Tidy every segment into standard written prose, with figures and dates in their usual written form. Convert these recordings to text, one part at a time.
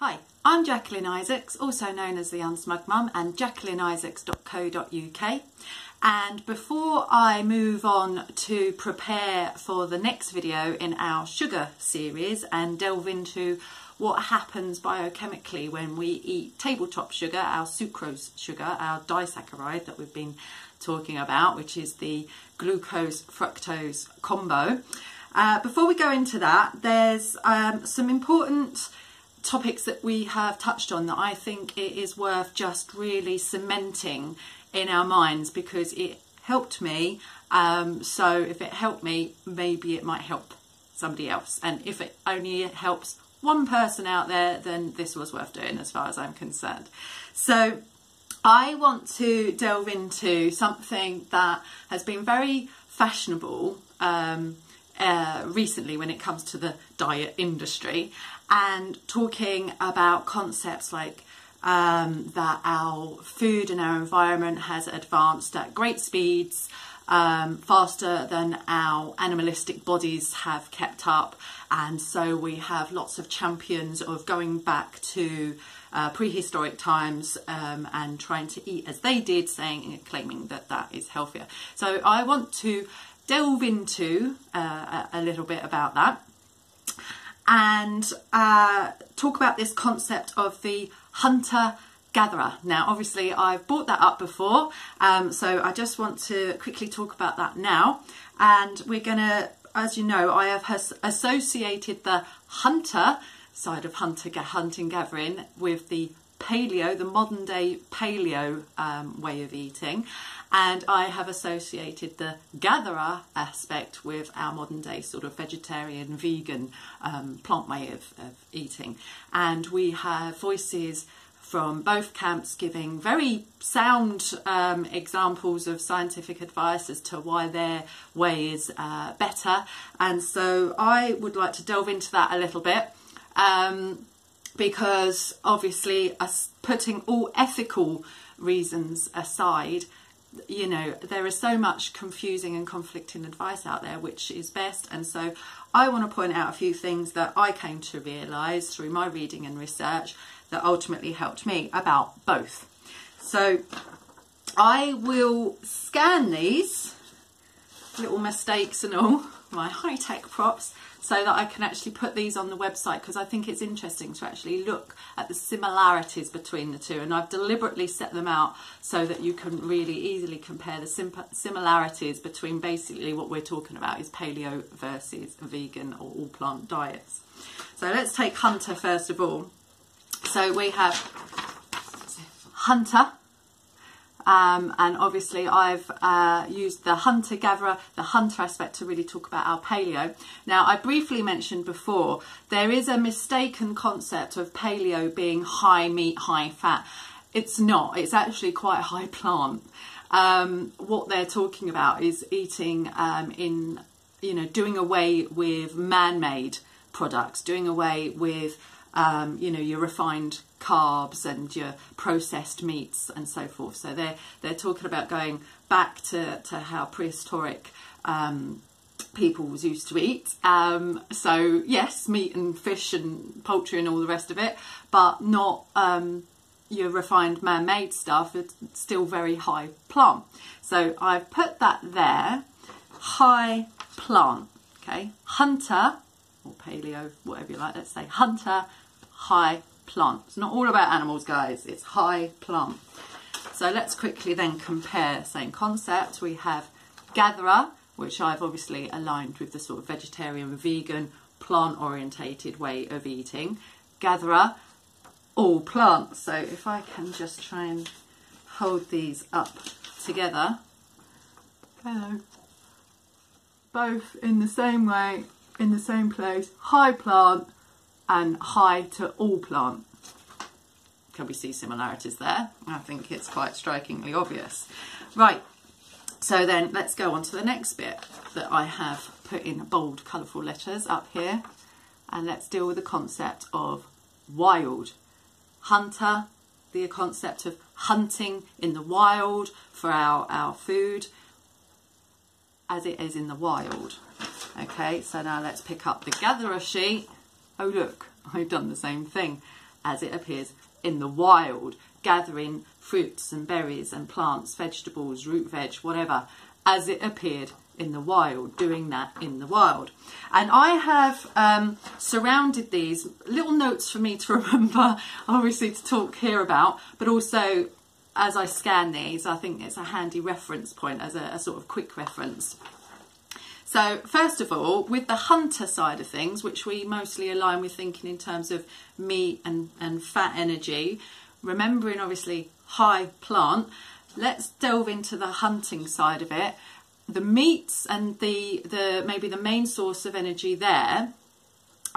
Hi, I'm Jacqueline Isaacs, also known as the Unsmug Mum, and jacquelineisaacs.co.uk. And before I move on to prepare for the next video in our sugar series and delve into what happens biochemically when we eat tabletop sugar, our sucrose sugar, our disaccharide that we've been talking about, which is the glucose-fructose combo. Before we go into that, there's some important topics that we have touched on that I think it is worth just really cementing in our minds, because it helped me. So if it helped me, maybe it might help somebody else. And if it only helps one person out there, then this was worth doing as far as I'm concerned. So I want to delve into something that has been very fashionable recently when it comes to the diet industry, and talking about concepts like that our food and our environment has advanced at great speeds, faster than our animalistic bodies have kept up, and so we have lots of champions of going back to prehistoric times and trying to eat as they did, claiming that that is healthier. So I want to delve into a little bit about that and talk about this concept of the hunter-gatherer. Now, obviously, I've brought that up before, so I just want to quickly talk about that now. And we're going to, as you know, I have associated the hunter side of hunting gathering with the paleo, the modern day paleo way of eating, and I have associated the gatherer aspect with our modern day sort of vegetarian, vegan, plant way of eating. And we have voices from both camps giving very sound examples of scientific advice as to why their way is better. And so I would like to delve into that a little bit. Because obviously, putting all ethical reasons aside, you know, there is so much confusing and conflicting advice out there, which is best. And so I want to point out a few things that I came to realise through my reading and research that ultimately helped me about both. So I will scan these little mistakes and all, my high-tech props, so that I can actually put these on the website, because I think it's interesting to actually look at the similarities between the two, and I've deliberately set them out so that you can really easily compare the similarities between basically what we're talking about is paleo versus vegan or all plant diets. So let's take hunter first of all. So we have hunter. And obviously I've used the hunter-gatherer, the hunter aspect to really talk about our paleo. Now, I briefly mentioned before, there is a mistaken concept of paleo being high meat, high fat. It's not. It's actually quite high plant. What they're talking about is eating doing away with man-made products, doing away with your refined carbs and your processed meats and so forth. So they're talking about going back to how prehistoric peoples used to eat. So yes, meat and fish and poultry and all the rest of it, but not your refined man-made stuff. It's still very high plant. So I've put that there, high plant. Okay, hunter or paleo, whatever you like. Let's say hunter, high plant. It's not all about animals, guys. It's high plant. So let's quickly then compare. Same concept. We have gatherer, which I've obviously aligned with the sort of vegetarian, vegan, plant orientated way of eating. Gatherer, all plant. So if I can just try and hold these up together. Hello. Both in the same way, in the same place. High plant and high to all plant. Can we see similarities there? I think it's quite strikingly obvious. Right, so then let's go on to the next bit that I have put in bold, colourful letters up here. And let's deal with the concept of wild. Hunter, the concept of hunting in the wild for our food as it is in the wild. Okay, so now let's pick up the gatherer sheet. Oh look, I've done the same thing. as it appears in the wild, gathering fruits and berries and plants, vegetables, root veg, whatever, as it appeared in the wild, doing that in the wild. And I have surrounded these little notes for me to remember, obviously to talk here about, but also as I scan these, I think it's a handy reference point as a sort of quick reference. So first of all, with the hunter side of things, which we mostly align with thinking in terms of meat and fat energy, remembering obviously high plant, let's delve into the hunting side of it. The meats and the maybe the main source of energy there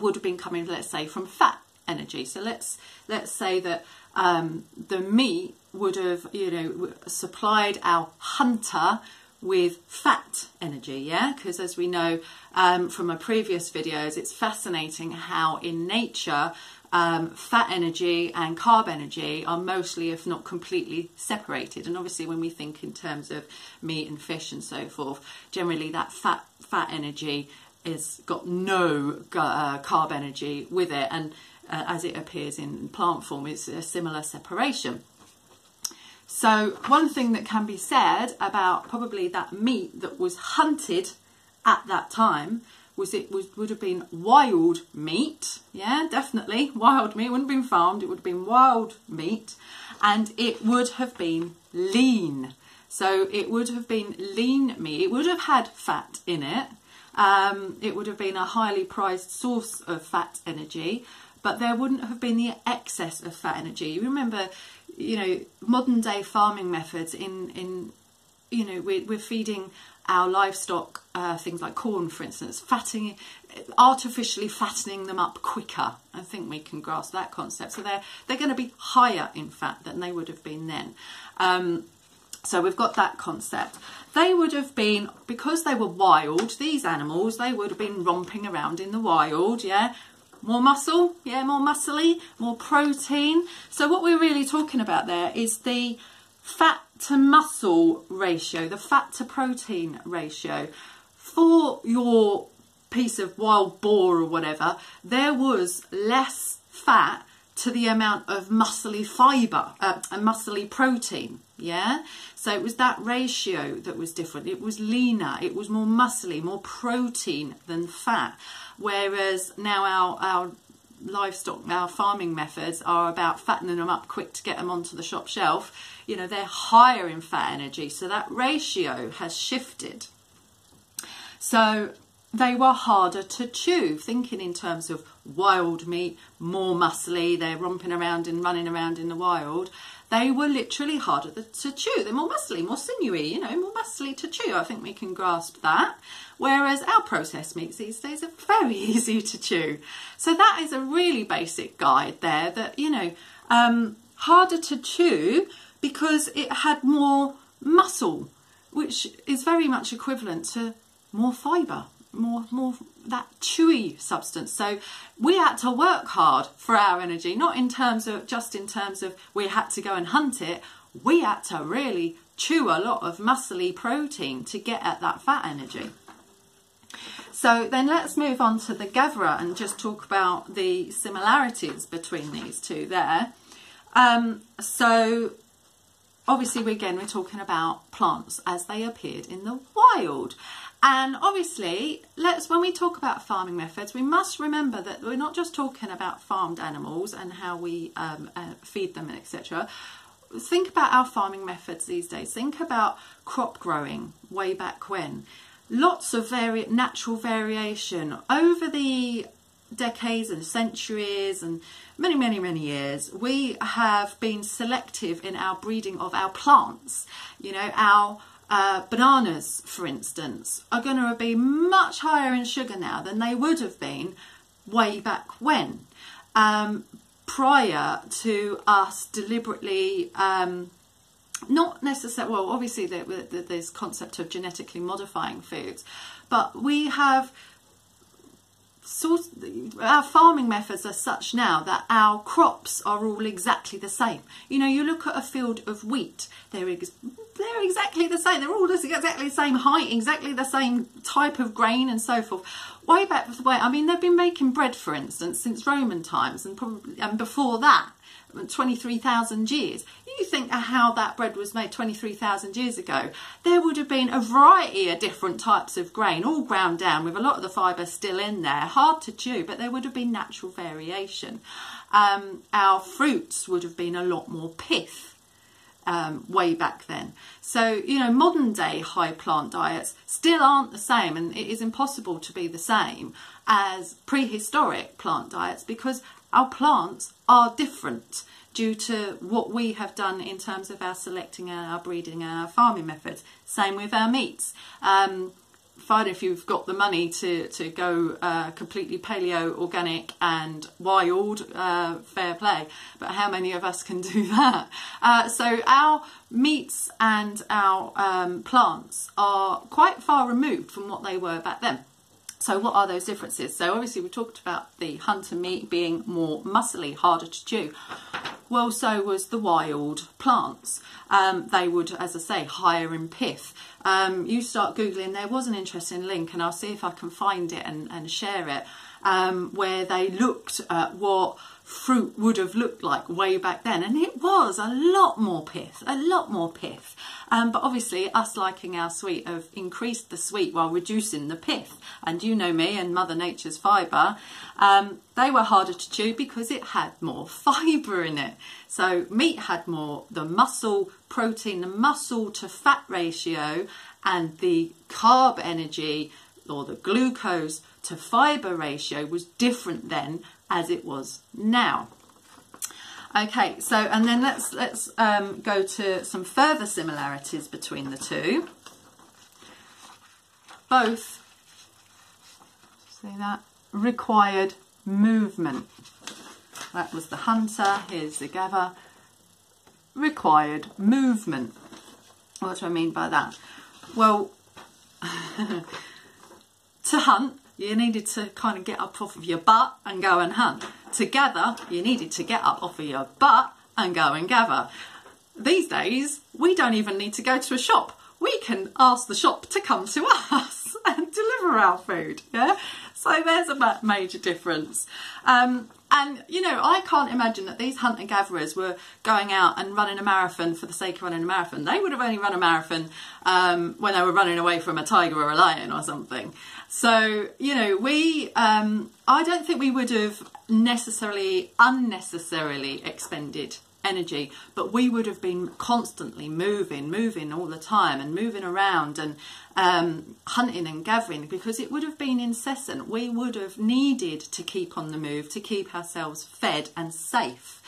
would have been coming, let's say, from fat energy. So let's say that the meat would have, you know, supplied our hunter with fat energy, yeah, because as we know from our previous videos, it's fascinating how in nature fat energy and carb energy are mostly, if not completely, separated. And obviously when we think in terms of meat and fish and so forth, generally that fat energy is got no carb energy with it, and as it appears in plant form, it's a similar separation. So one thing that can be said about probably that meat that was hunted at that time was would have been wild meat. Yeah, definitely wild meat. It wouldn't have been farmed, it would have been wild meat, and it would have been lean. So it would have been lean meat. It would have had fat in it. It would have been a highly prized source of fat energy, but there wouldn't have been the excess of fat energy. You remember, you know, modern day farming methods in you know, we're feeding our livestock things like corn, for instance, artificially fattening them up quicker. I think we can grasp that concept. So they're going to be higher in fat than they would have been then. So we've got that concept. They would have been, because they were wild, these animals, they would have been romping around in the wild, yeah. More muscle, yeah, more muscly, more protein. So what we're really talking about there is the fat to muscle ratio, the fat to protein ratio. For your piece of wild boar or whatever, there was less fat to the amount of muscly fibre and muscly protein, yeah? So it was that ratio that was different. It was leaner, it was more muscly, more protein than fat. Whereas now our livestock, our farming methods are about fattening them up quick to get them onto the shop shelf. You know, they're higher in fat energy, so that ratio has shifted. So they were harder to chew, thinking in terms of wild meat, more muscly, they're romping around and running around in the wild. They were literally harder to chew. They're more muscly, more sinewy, you know, more muscly to chew. I think we can grasp that. Whereas our processed meats these days are very easy to chew. So that is a really basic guide there that, you know, harder to chew because it had more muscle, which is very much equivalent to more fibre, more that chewy substance. So we had to work hard for our energy, not in terms of just in terms of we had to go and hunt it. We had to really chew a lot of muscly protein to get at that fat energy. So then let's move on to the gatherer and just talk about the similarities between these two there. So obviously we're talking about plants as they appeared in the wild. And obviously, when we talk about farming methods, we must remember that we're not just talking about farmed animals and how we feed them, etc. Think about our farming methods these days. Think about crop growing way back when. Lots of natural variation over the decades and centuries and many years. We have been selective in our breeding of our plants. You know, our bananas, for instance, are going to be much higher in sugar now than they would have been way back when, prior to us deliberately, not necessarily, well, obviously there's concept of genetically modifying foods, but we have our farming methods are such now that our crops are all exactly the same. You know, you look at a field of wheat, there is they're exactly the same. They're all just exactly the same height, exactly the same type of grain and so forth. Way back the way, I mean, they've been making bread, for instance, since Roman times, and probably before that, 23,000 years. You think of how that bread was made 23,000 years ago. There would have been a variety of different types of grain, all ground down with a lot of the fibre still in there, hard to chew, but there would have been natural variation. Our fruits would have been a lot more pith way back then. So, you know, modern day high plant diets still aren't the same, and it is impossible to be the same as prehistoric plant diets, because our plants are different due to what we have done in terms of our selecting and our breeding and our farming methods. Same with our meats. Fine if you've got the money to go completely paleo, organic and wild, fair play, but how many of us can do that? So our meats and our plants are quite far removed from what they were back then. So what are those differences? So obviously we talked about the hunter meat being more muscly, harder to chew. Well, so was the wild plants. They would, as I say, higher in pith. You start Googling, there was an interesting link, and I'll see if I can find it and share it, where they looked at what fruit would have looked like way back then, and it was a lot more pith, a lot more pith. But obviously us liking our sweet have increased the sweet while reducing the pith, and you know me and Mother Nature's fibre, they were harder to chew because it had more fibre in it. So meat had more, the muscle protein, the muscle to fat ratio, and the carb energy or the glucose to fibre ratio was different then as it was now. Okay, so and then let's go to some further similarities between the two. Both, see that, required movement. That was the hunter, here's the gatherer. Required movement. What do I mean by that? Well, to hunt, you needed to kind of get up off of your butt and go and hunt. To gather, you needed to get up off of your butt and go and gather. These days, we don't even need to go to a shop. We can ask the shop to come to us and deliver our food. Yeah, so there's a major difference. And, you know, I can't imagine that these hunter-gatherers were going out and running a marathon for the sake of running a marathon. They would have only run a marathon when they were running away from a tiger or a lion or something. So, you know, I don't think we would have unnecessarily expended energy, but we would have been constantly moving all the time and moving around and hunting and gathering, because it would have been incessant. We would have needed to keep on the move to keep ourselves fed and safe.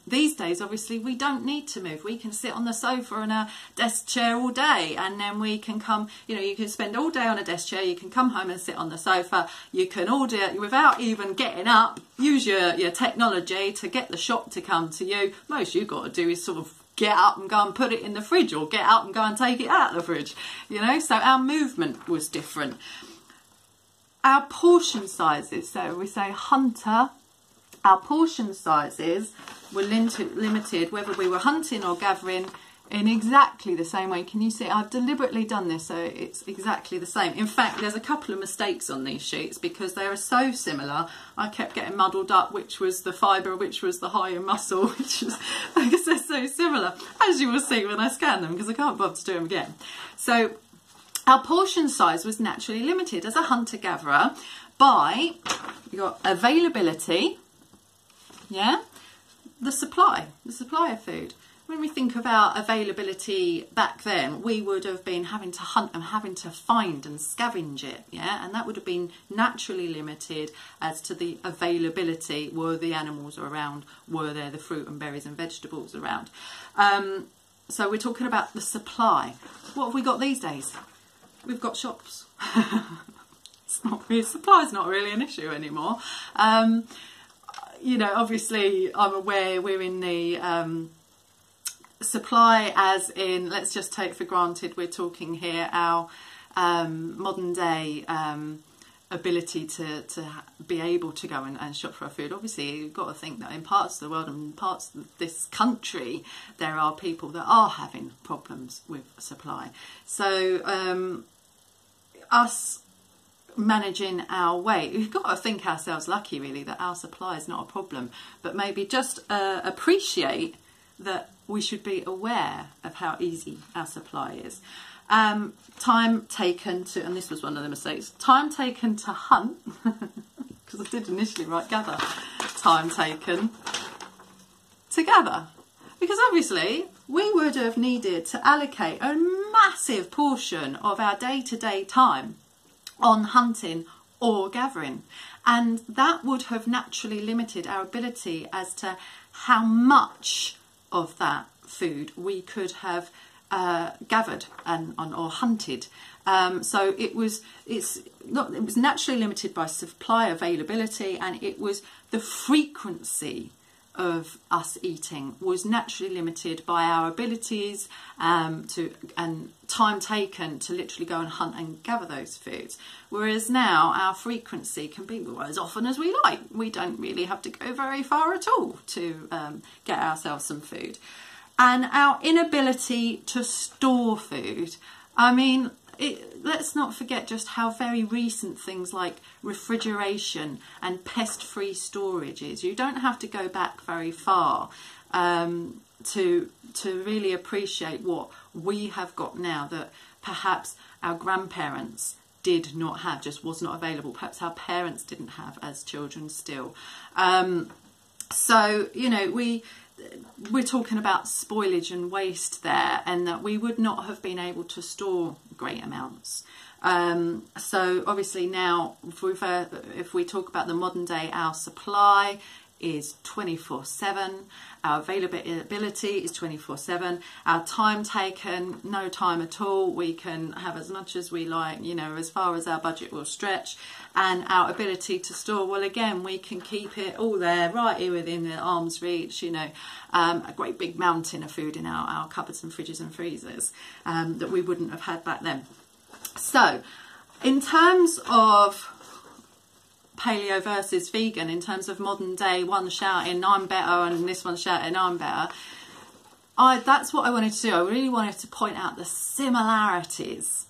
These days, obviously, we don't need to move. We can sit on the sofa and a desk chair all day, and then we can come, you know, you can spend all day on a desk chair, you can come home and sit on the sofa, you can order without even getting up, use your technology to get the shop to come to you. Most you've got to do is sort of get up and go and put it in the fridge, or get up and go and take it out of the fridge, you know, so our movement was different. Our portion sizes, so we say hunter, our portion sizes were limited whether we were hunting or gathering in exactly the same way. Can you see? I've deliberately done this so it's exactly the same. In fact, there's a couple of mistakes on these sheets because they are so similar. I kept getting muddled up which was the fibre, which was the higher muscle, which is because they're so similar, as you will see when I scan them, because I can't bother to do them again. So our portion size was naturally limited as a hunter-gatherer by your availability, yeah, the supply of food. When we think of our availability back then, we would have been having to hunt and having to find and scavenge it, yeah, and that would have been naturally limited as to the availability. Were the animals around? Were there the fruit and berries and vegetables around? So we're talking about the supply. What have we got these days? We've got shops. Supply's not really an issue anymore. You know, obviously, I'm aware we're in the supply, as in, let's just take for granted, we're talking here our modern day ability to be able to go and shop for our food. Obviously, you've got to think that in parts of the world and parts of this country, there are people that are having problems with supply. So us managing our weight, we've got to think ourselves lucky really that our supply is not a problem, but maybe just appreciate that we should be aware of how easy our supply is. Time taken to, and this was one of the mistakes, time taken to hunt, because I did initially write gather, time taken to gather, because obviously we would have needed to allocate a massive portion of our day-to-day time on hunting or gathering, and that would have naturally limited our ability as to how much of that food we could have gathered or hunted. So it was naturally limited by supply availability, and it was the frequency of us eating was naturally limited by our abilities and time taken to literally go and hunt and gather those foods. Whereas now our frequency can be as often as we like. We don't really have to go very far at all to get ourselves some food. And our inability to store food, I mean, let's not forget just how very recent things like refrigeration and pest-free storage is. You don't have to go back very far to really appreciate what we have got now that perhaps our grandparents did not have, just was not available. Perhaps our parents didn't have as children still. So, you know, we're talking about spoilage and waste there, and that we would not have been able to store great amounts. So obviously now, if we talk about the modern day, our supply is 24/7, our availability is 24/7, our time taken, no time at all. We can have as much as we like, you know, as far as our budget will stretch. And our ability to store, well, again, we can keep it all there, right here within the arm's reach, you know, a great big mountain of food in our cupboards and fridges and freezers that we wouldn't have had back then. So, in terms of paleo versus vegan, in terms of modern day, one shouting I'm better and this one shouting I'm better, that's what I wanted to do. I really wanted to point out the similarities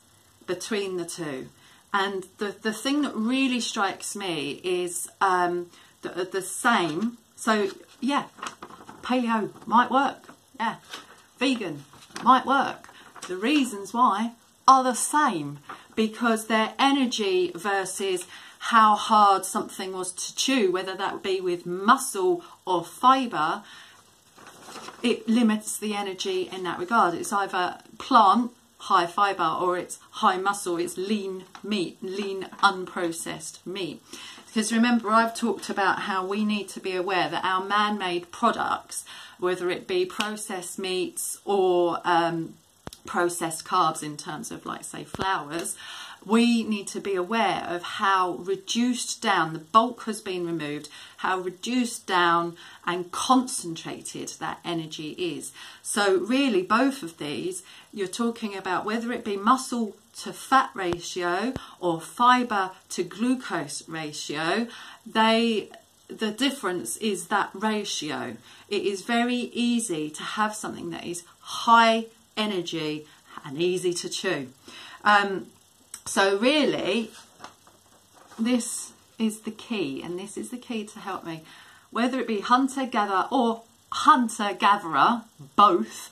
between the two. And the thing that really strikes me is the same. So yeah, paleo might work, yeah, vegan might work. The reasons why are the same, because their energy versus how hard something was to chew, whether that would be with muscle or fibre, it limits the energy in that regard. It's either plant, high fibre, or it's high muscle, it's lean meat, lean unprocessed meat. Because remember, I've talked about how we need to be aware that our man-made products, whether it be processed meats or processed carbs in terms of, like, say, flours, we need to be aware of how reduced down, the bulk has been removed, how reduced down and concentrated that energy is. So really, both of these, you're talking about whether it be muscle to fat ratio or fibre to glucose ratio, the difference is that ratio. It is very easy to have something that is high energy and easy to chew. So really, this is the key, and this is the key to help me. Whether it be hunter-gatherer or hunter-gatherer, both,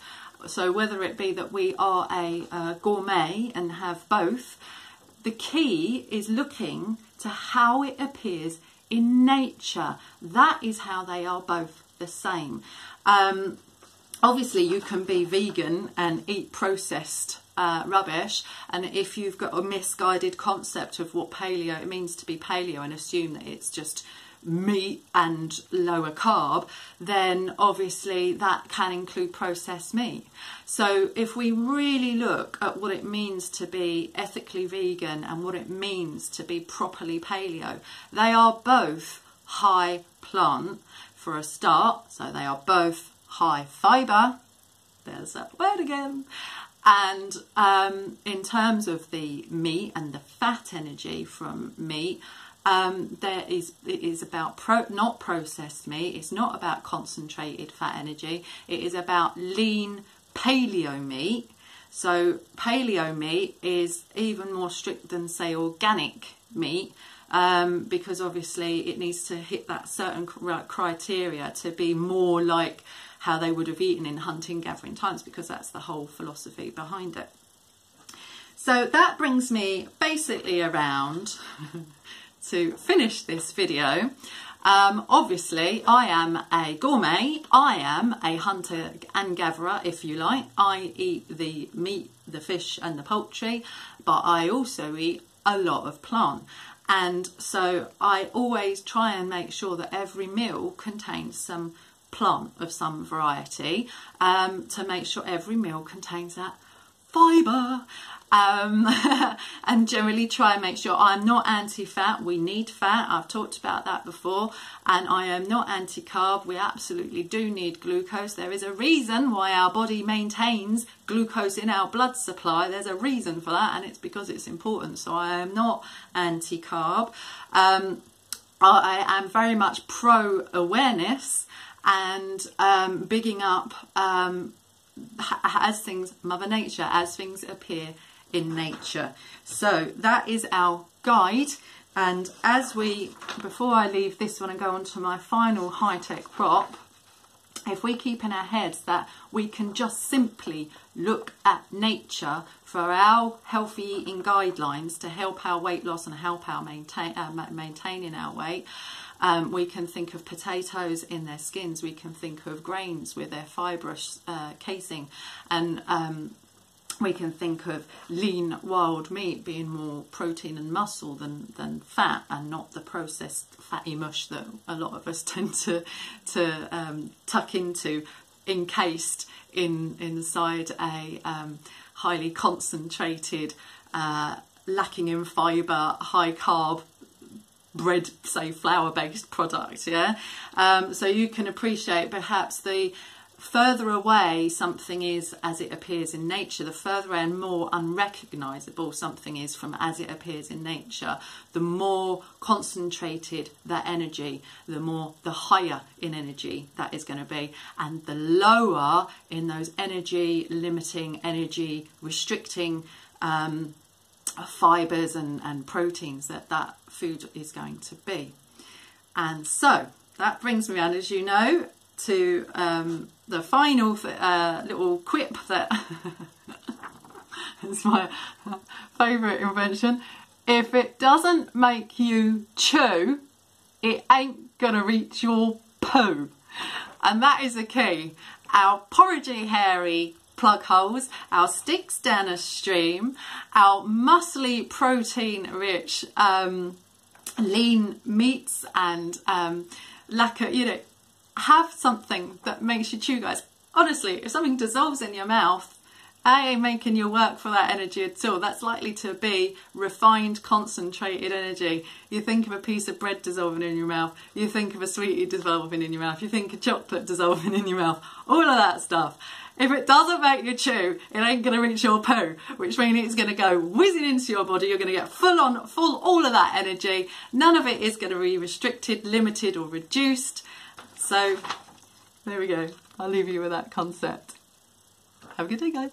so whether it be that we are a gourmet and have both, the key is looking to how it appears in nature. That is how they are both the same. Obviously, you can be vegan and eat processed rubbish, and if you've got a misguided concept of what paleo, it means to be paleo, and assume that it's just meat and lower carb, then obviously that can include processed meat. So if we really look at what it means to be ethically vegan and what it means to be properly paleo, they are both high plant for a start, so they are both high fibre, there's that word again, And in terms of the meat and the fat energy from meat, it is about not processed meat. It's not about concentrated fat energy. It is about lean paleo meat. So paleo meat is even more strict than, say, organic meat, because obviously it needs to hit that certain criteria to be more like how they would have eaten in hunting gathering times, because that's the whole philosophy behind it. So that brings me basically around to finish this video. Obviously I am a gourmet, I am a hunter and gatherer, if you like. I eat the meat, the fish and the poultry, but I also eat a lot of plant. And so I always try and make sure that every meal contains some plant of some variety, to make sure every meal contains that fibre. And generally try and make sure I'm not anti-fat. We need fat, I've talked about that before, and I am not anti-carb. We absolutely do need glucose. There is a reason why our body maintains glucose in our blood supply. There's a reason for that, and it's because it's important. So I am not anti-carb. I am very much pro-awareness and bigging up as things, Mother Nature, as things appear in nature. So that is our guide, and before I leave this one and go on to my final high-tech prop, if we keep in our heads that we can just simply look at nature for our healthy eating guidelines to help our weight loss and help our maintaining our weight. We can think of potatoes in their skins, we can think of grains with their fibrous casing, and we can think of lean wild meat being more protein and muscle than fat, and not the processed fatty mush that a lot of us tend to tuck into, encased inside a highly concentrated, lacking in fibre, high carb bread, say flour based product. Yeah, so you can appreciate perhaps the further away something is as it appears in nature, the further and more unrecognisable something is from as it appears in nature, the more concentrated that energy, the higher in energy that is going to be, and the lower in those energy limiting, energy restricting fibres and proteins that food is going to be. And so that brings me around, as you know, to the final little quip that is my favourite invention. If it doesn't make you chew, it ain't gonna reach your poo. And that is the key. Our porridgey, hairy plug holes, our sticks down a stream, our muscly, protein rich lean meats and lacquer, you know, have something that makes you chew, guys. Honestly, if something dissolves in your mouth, I ain't making you work for that energy at all. That's likely to be refined, concentrated energy. You think of a piece of bread dissolving in your mouth, you think of a sweetie dissolving in your mouth, you think of chocolate dissolving in your mouth, all of that stuff. If it doesn't make you chew, it ain't going to reach your poo, which means it's going to go whizzing into your body. You're going to get full all of that energy. None of it is going to be restricted, limited or reduced. So there we go. I'll leave you with that concept. Have a good day, guys.